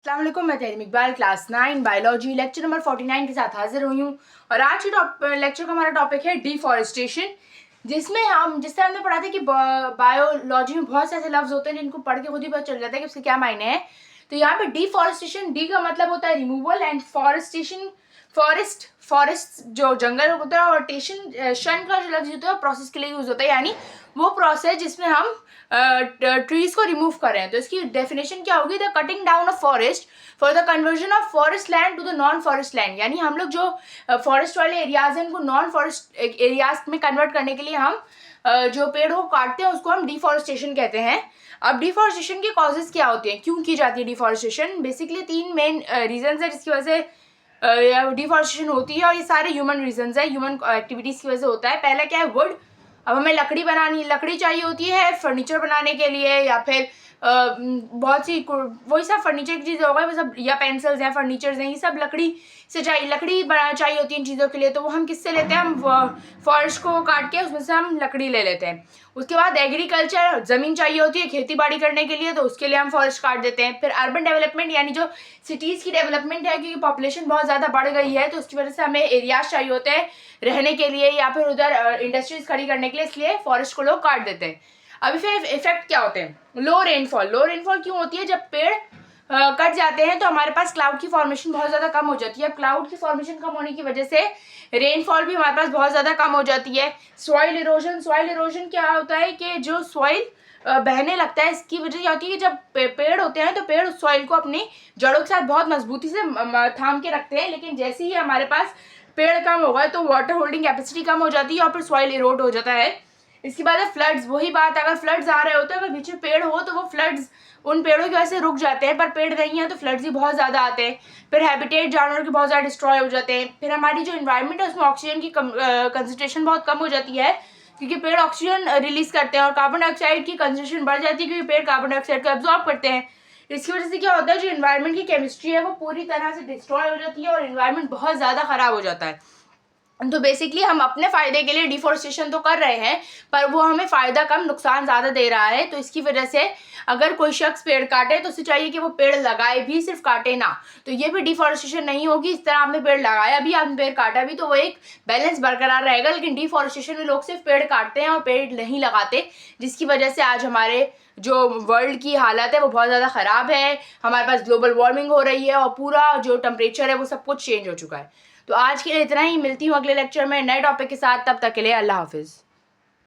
अस्सलाम वालेकुम, मैं Tahreem Iqbal class 9 biology lecture number 49 के साथ हाजिर हुई हूँ। और आज के लेक्चर का हमारा टॉपिक है डिफॉरेस्टेशन, जिससे हमने पढ़ा था कि बायोलॉजी में बहुत से ऐसे लफ्ज होते हैं जिनको पढ़ के खुद ही पता चल जाता है कि उसके क्या मायने हैं। तो यहाँ पे डिफॉरेस्टेशन, डी का मतलब होता है रिमूवल, एंड फॉरेस्टेशन फॉरेस्ट जो जंगल होता है, और टेशन शन का जो लफ्ज होता है प्रोसेस के लिए यूज होता है, यानी वो प्रोसेस जिसमें हम ट्रीज को रिमूव कर रहे हैं। तो इसकी डेफिनेशन क्या होगी? The cutting down of forest for the conversion of forest land to the non forest land, यानी हम लोग जो फॉरेस्ट वाले एरियाज हैं उनको नॉन फॉरेस्ट एरियाज में कन्वर्ट करने के लिए हम जो पेड़ को काटते हैं उसको हम डिफॉरेस्टेशन कहते हैं। अब डिफॉरेस्टेशन के कॉजेज क्या होते हैं, क्यों की जाती है डिफॉरेस्टेशन? बेसिकली 3 मेन रीजंस है जिसकी वजह से डिफॉरेस्टेशन होती है, और ये सारे ह्यूमन रीजंस है, ह्यूमन एक्टिविटीज की वजह से होता है। पहला क्या है? वुड। अब हमें लकड़ी चाहिए होती है फर्नीचर बनाने के लिए, या फिर बहुत सी वही सब फर्नीचर की चीज़ें हो गई वो सब, या पेंसिल्स हैं, फर्नीचर्स हैं, ये सब लकड़ी चाहिए होती है इन चीज़ों के लिए। तो वो हम किससे लेते हैं? हम फॉरेस्ट को काट के उसमें से हम लकड़ी ले लेते हैं। उसके बाद एग्रीकल्चर, ज़मीन चाहिए होती है खेती बाड़ी करने के लिए, तो उसके लिए हम फॉरेस्ट काट देते हैं। फिर अर्बन डेवलपमेंट, यानी जो सिटीज़ की डेवलपमेंट है, क्योंकि पॉपुलेशन बहुत ज़्यादा बढ़ गई है तो उसकी वजह से हमें एरियाज चाहिए होते हैं रहने के लिए, या फिर उधर इंडस्ट्रीज खड़ी करने के लिए, इसलिए फॉरेस्ट को लोग काट देते हैं। अभी फिर इफेक्ट क्या होते हैं? लो रेनफॉल क्यों होती है? जब पेड़ कट जाते हैं तो हमारे पास क्लाउड की फॉर्मेशन बहुत ज़्यादा कम हो जाती है। क्लाउड की फॉर्मेशन कम होने की वजह से रेनफॉल भी हमारे पास बहुत ज़्यादा कम हो जाती है। सॉइल इरोजन क्या होता है कि जो सॉइल बहने लगता है, इसकी वजह क्या होती है कि जब पेड़ होते हैं तो पेड़ उस सॉइल को अपनी जड़ों के साथ बहुत मजबूती से थाम के रखते हैं, लेकिन जैसे ही हमारे पास पेड़ कम होगा तो वाटर होल्डिंग कैपेसिटी कम हो जाती है और फिर सॉइल इरोड हो जाता है। इसके बाद है फ्लड्स। वही बात, अगर फ्लड्स आ रहे होते हैं, अगर बीच में पेड़ हो तो वो फ्लड्स उन पेड़ों की वजह से रुक जाते हैं, पर पेड़ नहीं है तो फ्लड्स ही बहुत ज़्यादा आते हैं। फिर हैबिटेट जानवर के बहुत ज़्यादा डिस्ट्रॉय हो जाते हैं। फिर हमारी जो इन्वायरमेंट है उसमें ऑक्सीजन की कंसंट्रेशन बहुत कम हो जाती है, क्योंकि पेड़ ऑक्सीजन रिलीज करते हैं, और कार्बन डाइऑक्साइड की कंसंट्रेशन बढ़ जाती है क्योंकि पेड़ कार्बन डाइऑक्साइड को एब्जॉर्ब करते हैं। इसकी वजह से क्या होता है, जो इन्वायरमेंट की केमिस्ट्री है वो पूरी तरह से डिस्ट्रॉय हो जाती है और इन्वायरमेंट बहुत ज़्यादा ख़राब हो जाता है। तो बेसिकली हम अपने फ़ायदे के लिए डिफॉरेस्टेशन तो कर रहे हैं, पर वो हमें फ़ायदा कम नुकसान ज़्यादा दे रहा है। तो इसकी वजह से अगर कोई शख्स पेड़ काटे तो उसे चाहिए कि वो पेड़ लगाए भी, सिर्फ काटे ना। तो ये भी डिफॉरेस्टेशन नहीं होगी। इस तरह आपने पेड़ लगाया भी, आपने पेड़ काटा भी, तो वो एक बैलेंस बरकरार रहेगा। लेकिन डिफॉरेस्टेशन में लोग सिर्फ पेड़ काटते हैं और पेड़ नहीं लगाते, जिसकी वजह से आज हमारे जो वर्ल्ड की हालत है वो बहुत ज़्यादा ख़राब है। हमारे पास ग्लोबल वार्मिंग हो रही है और पूरा जो टेम्परेचर है वो सब कुछ चेंज हो चुका है। तो आज के लिए इतना ही, मिलती हूँ अगले लेक्चर में नए टॉपिक के साथ। तब तक के लिए अल्लाह हाफिज़।